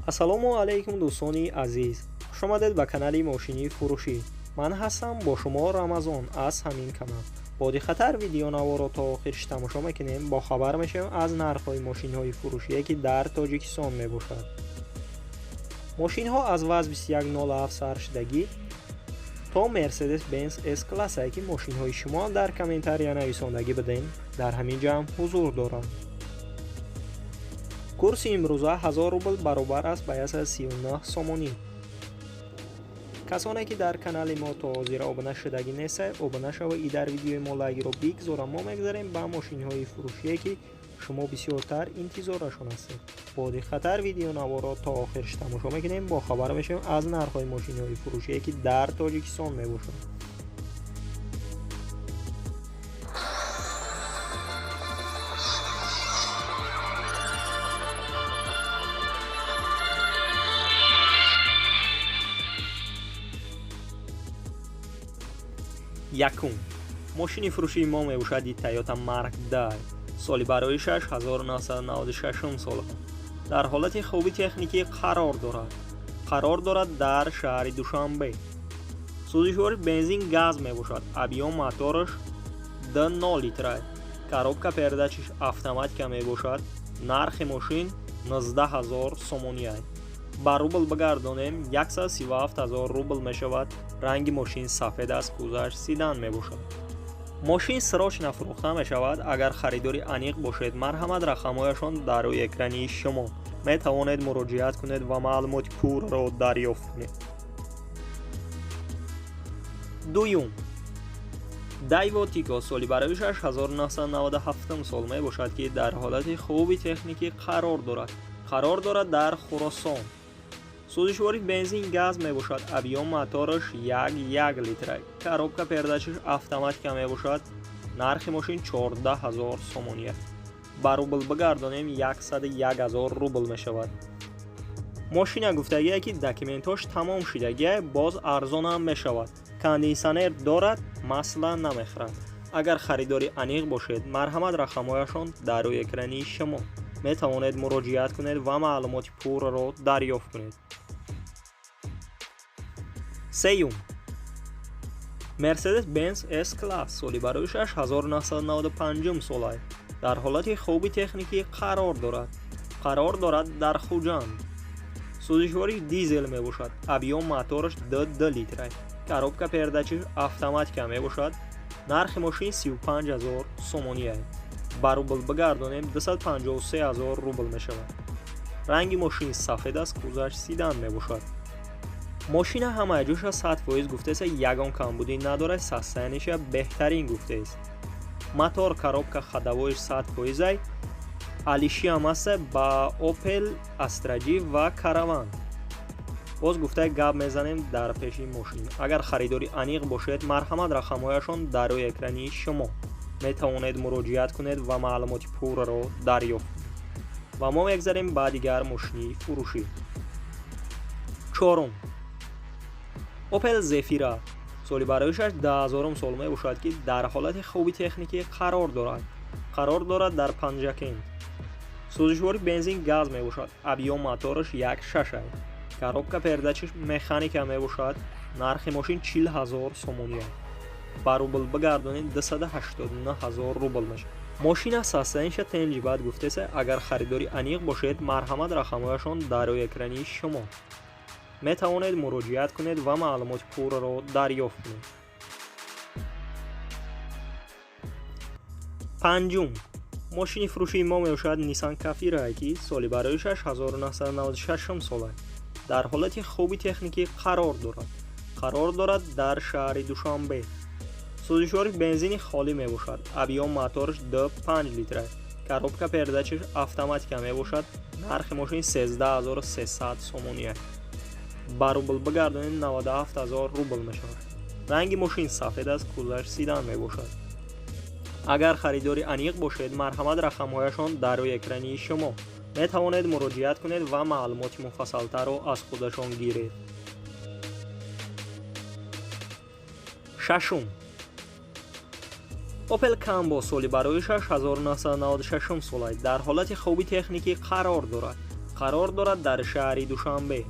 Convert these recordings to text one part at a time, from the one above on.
ассалому алайкум дӯстони азиз, хушомадед ба канали мошини фурӯшӣ. Ман ҳастам бо шумо Рамазон аз ҳамин канал. Бо дихатар видеонаворо то охирш тамошо мекунем, бо хабар мешавем аз нархҳои мошинҳои фурӯшие ки дар Тоҷикистон мебошад. мошинҳо аз ВАЗ-2107 саршидагӣ то Mercedes-Benz S-класса ки мошинҳои шумо дар комментария нависондагӣ бидем, дар ҳамин ҷамъ ҳузур дорад. курси имрӯза 1000 рубл баробар аст ба 139 сомонӣ. касоне ки дар канали мо то ҳозир обуна шудагӣ нестед, обуна шава и дар видеои мо лайкро бигзора. Мо мегзарем ба мошинҳои фурӯшие ки шумо бисёртар интизорашон ҳастед. бо дихатар видеонаворо то охирш тамошо мекунем, бо хабар мешавем аз нархҳои мошинҳои фурӯшие ки дар Тоҷикистон мебошад. якум мошини фурӯшии мо мебошади Toyota Mark II. соли бароишаш 1996 сол аст. дар ҳолати хуби техникӣ қарор дорад дар шаҳри Душанбе. сӯзишвори бензин газ мебошад. объём мотораш 2.0 литра. коробка передачиш автоматика мебошад. нархи мошин 19000 сомонӣ аст. ба рубл бигардонем 137000 рубл мешавад. ранги мошин сафед аст, кузаш седан мебошад. мошин срочна фурӯхта мешавад. агар харидори аниқ бошед, марҳамат рақамҳояшон дар рӯи экрани шумо. метавонед муроҷиат кунед ва маълумоти пурро дарёфт кунед. дуюм Daewoo Tico. соли бароишаш 1997 сол мебошад ки дар ҳолати хуби техникӣ қарор дорад дар Хуросон. сӯзишвори бензин газ мебошад. объём мотораш 1.1 литра. коробка передачиш автоматика мебошад. нархи мошин 14000 сомонӣ аст. ба рубл бигардонем 101000 рубл мешавад. мошина гуфтагие ки документош тамом шудагие, боз арзонам мешавад. кондисионер дорад, масла намехӯрад. агар харидори аниқ бошед, марҳамат рақамҳояшон дар рӯи экрани шумо. метавонед муроҷиат кунед ва маълумоти пурро дарёфт кунед. сеюм Mercedes-Benz S-класс. соли бароишаш 1995 сол аст. дар ҳолати хуби техникӣ қарор дорад дар Хуҷанд. сӯзишвори дизел мебошад. объём мотораш 2 литра. коробка передачиш автоматика мебошад. нархи мошин 35000 сомонӣ аст. ба рубл бигардонем 253000 рубл мешавад. ранги мошин сафед аст, кузаш седан мебошад. мошина ҳамаи ҷӯша 100% гуфтеса, ягон камбудӣ надорад, состояниша беҳтарин гуфтест. мотор, коробка ходовоиш 100% алишиам аст ба Opel Astra G ва Caravan. боз гуфта гап мезанем дар пеши мошин. агар харидори аниқ бошед, марҳамат рақамҳояшон дар рӯи экрани шумо. метавонед муроҷиат кунед ва маълумоти пурро дарёфт кунед. ва мо мегзарем ба дигар мошини фурӯшӣ. чорум Opel Zafira. соли бароишаш 10000 сол мебошад ки дар ҳолати хуби техникӣ қарор дорад дар Панҷакент. сӯзишвори бензин газ мебошад. объём мотораш 1.6 аст. коробка передачиш механика мебошад. нархи мошин 40000 сомонӣ аст. ба рубл бигардонед 289000 рубл мешавад. мошина состояниша тенҷибат гуфтеса, агар харидори аниқ бошед, марҳамат рақамҳояшон дар рӯи экрани шумо. метавонед муроҷиат кунед ва маълумоти пурро дарёфт кунед. панҷум мошини фурӯшии мо мебошад Nissan Qafira ки соли бароишаш 1996 сол аст. дар ҳолати хуби техникӣ қарор дорад дар шаҳри Душанбе. сӯзишвори бензини холӣ мебошад. объём мотораш 2.5 литра. коробка передачиш автоматика мебошад. нархи мошин 13300 сомонӣ аст. ба рубл бигардонед 97000 рубл мешавад. ранги мошин сафед аст, кузаш седан мебошад. агар харидори аниқ бошед, марҳамат рақамҳояшон дар рӯи экрани шумо. метавонед муроҷиат кунед ва маълумоти муфассалтарро аз худашон гиред. шашум Opel Combo соли бароишаш 1996 сол аст. дар ҳолати хуби техникӣ қарор дорад. قرار دارد در شهر دوشنبه.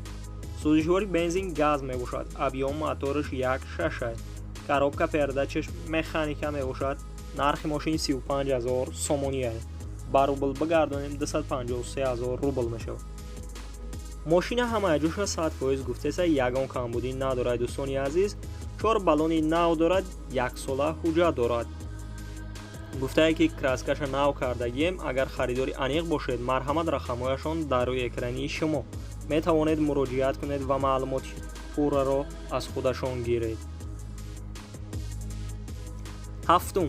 سوزشواری بنزین گاز می باشد. ابیام موتورش 1.6 است. کاروبکا پرده چشم مکانیکا می باشد. نرخ ماشین 35,000 سومونی است. با روبل بگردانیم 253,000 روبل می شود. ماشین همه جوش 100% گفته است یگان کمبودی ندارد. دوستانی عزیز 4 بالونی نو دارد. 1 ساله حجت دارد. گفته ای که کراسکش نو کردگیم. اگر خریداری انیق باشد مرحمت رقمهایشان در روی اکرانی شما می توانید مراجعه کنید و معلومات پورا را از خودشان گیرید. هفتم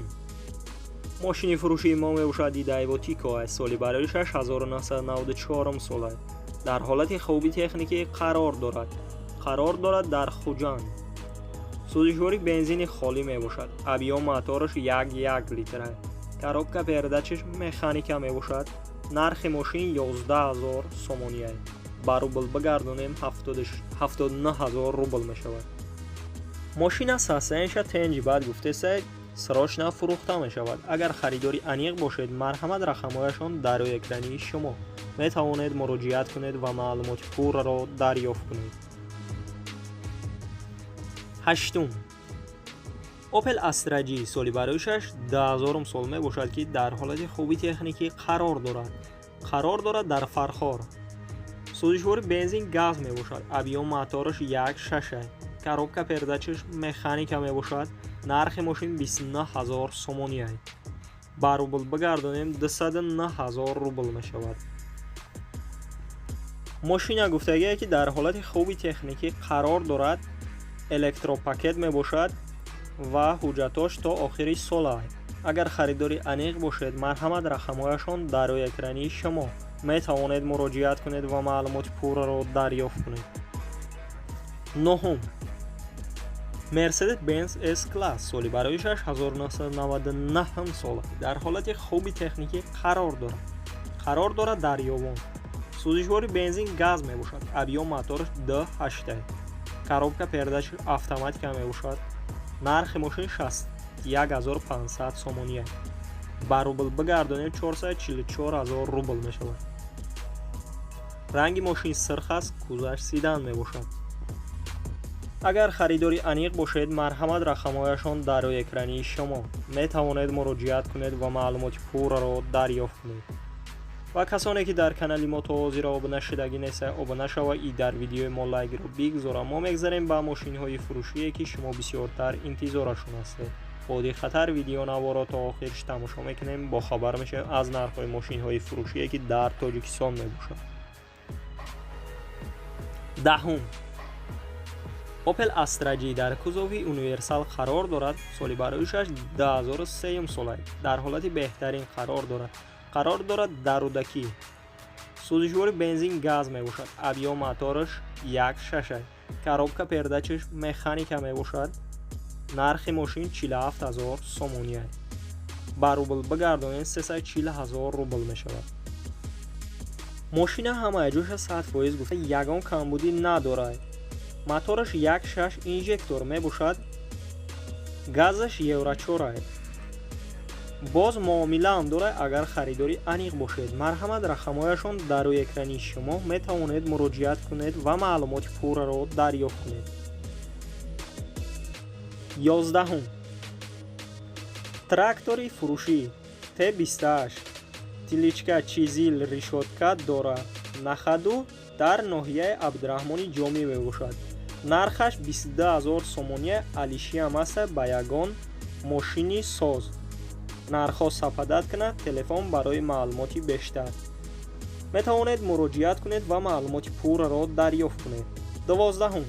ماشین فروشی ما می باشد دیدایو تیکو است. سالی برایش 1994 سال است. در حالت خوبی تکنیکی قرار دارد در خوجان. سوزشواری بنزین خالی می باشد. ابیام موتورش 1 لیتر است. کاروبکا پرده چشم مکانیکا می باشد. نرخ ماشین 11,000 سومونی است. با روبل بگردانیم 79,000 روبل می شود. ماشین ساسنش تنجی بعد گفته است سراشنا فروخته می شود. اگر خریداری انیق باشد مرحمت رقمهایشان در روی اکرانی شما می توانید مراجعه کنید و معلومات پورا را دریافت کنید. هشتم اوپل استرا سالی برایشش 10,000 سال می باشد که در حالت خوبی تکنیکی قرار دارد در فرخار. سوزشواری بنزین گاز می باشد. ابیام موتورش 1.6 است. کاروبکا پرده چشم مکانیکا می باشد. نرخ ماشین 29,000 سومونی است. با روبل بگردانیم 209,000 روبل می شود. ماشین گفتگی که در حالت خوبی تکنیکی قرار دارد. الکتروپاکت می باشد و حجتاش تا آخری سال است. اگر خریداری انیق باشد مرحمت رقمهایشان در روی اکرانی شما می توانید مراجعه کنید و معلومات پورا را دریافت کنید. نهم مرسدس بنز اس کلاس سالی برایش 1999 سال است. در حالت خوبی تکنیکی قرار دارد در یابان. سوزشواری بنزین گاز می باشد. ابیام موتورش 2.8 است. کاروبکا پردهش اتوماتیک می باشد. نرخ ماشین 61,500 سومونی است. با روبل بگردانیم 444,000 روبل می شود. رنگ ماشین سرخ است. کوزش سیدان می باشد. اگر خریداری انیق باشد مرحمت رقمهایشان در روی اکرانی شما می توانید مراجعه کنید و معلومات پورا را دریافت کنید. و کسانی که در کانال ما تازه را آبونه شدگی نیست آبونه شوید. در ویدیو ما لایک رو بگذارید. ما میگذاریم با ماشین های فروشی که شما بسیارتر انتظارشون هستید. خودی خطر ویدیو نوارا تا آخرش تماشا میکنیم با خبر میشیم از نرخ های ماشین های فروشی که در تاجیکستان میباشد. دهم اوپل استرا در کوزوی یونیورسال قرار دارد. سالی برایش 2003 سال است. در حالت بهترین قرار دارد در رودکی. سوزشواری بنزین گاز می باشد. ابیام موتورش 1.6 است. کاروبکا پرده چشم مکانیکا می باشد. نرخ ماشین 47,000 سومونی است. با روبل بگردانید 340,000 روبل می شود. ماشین همه جوش 100% گفته یگان کمبودی ندارد. موتورش 1.6 اینژکتور می باشد. گازش یورو 4 است. باز معامله هم دارد. اگر خریداری انیق باشد مرحمت رقمهایشان در روی اکرانی شما می توانید مراجعه کنید و معلومات پورا را دریافت کنید. 11 تراکتوری فروشی T28 تلیچکا چیزیل ریشوتکا دارد. نخادو در ناحیه عبدالرحمن جامی می باشد. نرخش 22,000 سومونی. علیشی هم است با یگان ماشینی ساز. نرخ سپادت کنید. تلفن برای معلوماتی بیشتر می توانید مراجعه کنید و معلومات پورا را دریافت کنید. 12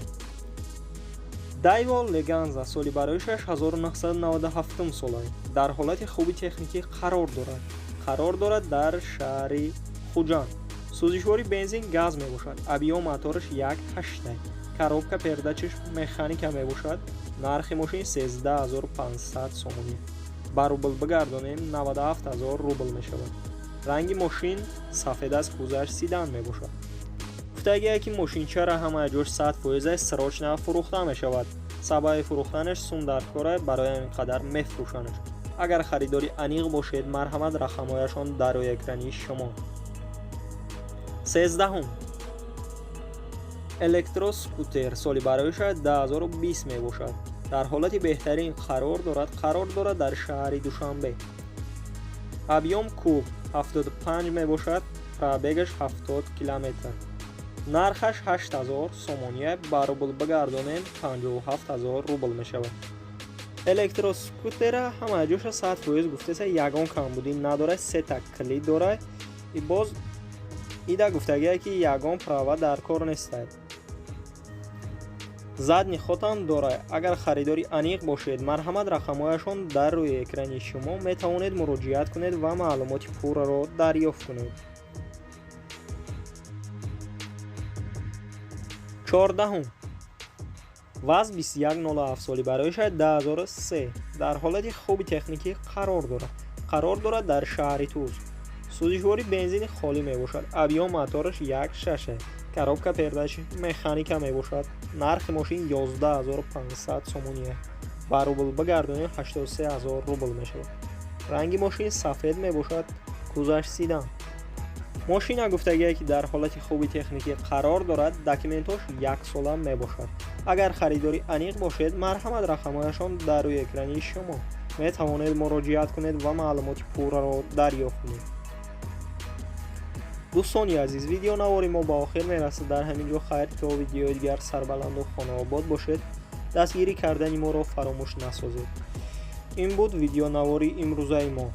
دایوا لگانزا سالی برایش 1997 سال است. در حالت خوبی تکنیکی قرار دارد در شهر خوجان. سوزشواری بنزین گاز می باشد. ابیام موتورش 1.8 است. کاروبکا پرده چشم مکانیکا می باشد. نرخ ماشین 13,500 سومونی. با روبل بگردانیم 97,000 روبل می شود. رنگ ماشین سفید است. کوزش سیدان می باشد. گفتگی که ماشین چرا همه جوش 100% سراچ فروخته می شود. سبب فروختنش سوم در کار برای اینقدر میفروشنش. اگر خریداری انیق باشید مرحمت رقمهایشان در روی اکرانی شما 13. الکتروسکوتر соли барояш 2020 мебошад. дар ҳолати беҳтарин қарор дорад дар шаҳри Душанбе. абъём куб 75 мебошад, пробегаш 70 км. нархаш 8000 сомония, ба рубл бигардонем 57000 рубл мешавад. электроскутера ҳама ҷоша 100% гуфтеса ягон камбудӣ надорад, се та клид дорад. И боз ида гуфтагия ки ягон права дар кор нестад. задни хотам дорад. агар харидори аниқ бошед, марҳамат рақамҳояшон дар рӯи экрани шумо метавонед муроҷиат кунед ва маълумоти пурраро дарёфт кунед. 14. ваз 2107 соли барояш 2003 дар ҳолати хуби техникӣ қарор дорад дар шаҳри Туз. сӯзишвори бензини холӣ мебошад. абъём мотораш 1.6, коробка пердачи механика мебошад. нархи мошин 11500 сомония, ба рубл бигардонем 83000 рубл мешавад. ранги мошин сафед мебошад. кузаш сидан. мошина гуфтагие ки дар ҳолати хуби техникӣ қарор дорад, документош 1 сола мебошад. агар харидори аниқ бошед, марҳамат рақамҳояшон дар рӯи экрани шумо метавонед муроҷиат кунед ва маълумоти пурраро дарёфт кунед. дӯстони азиз, видеонавори мо ба охир мерасад. дар ҳамин ҷо хайр то видеои дигар сарбаланду хонаобод бошед. дастгирӣ кардани моро фаромӯш насозед. ин буд видеонавори имрӯзаи мо.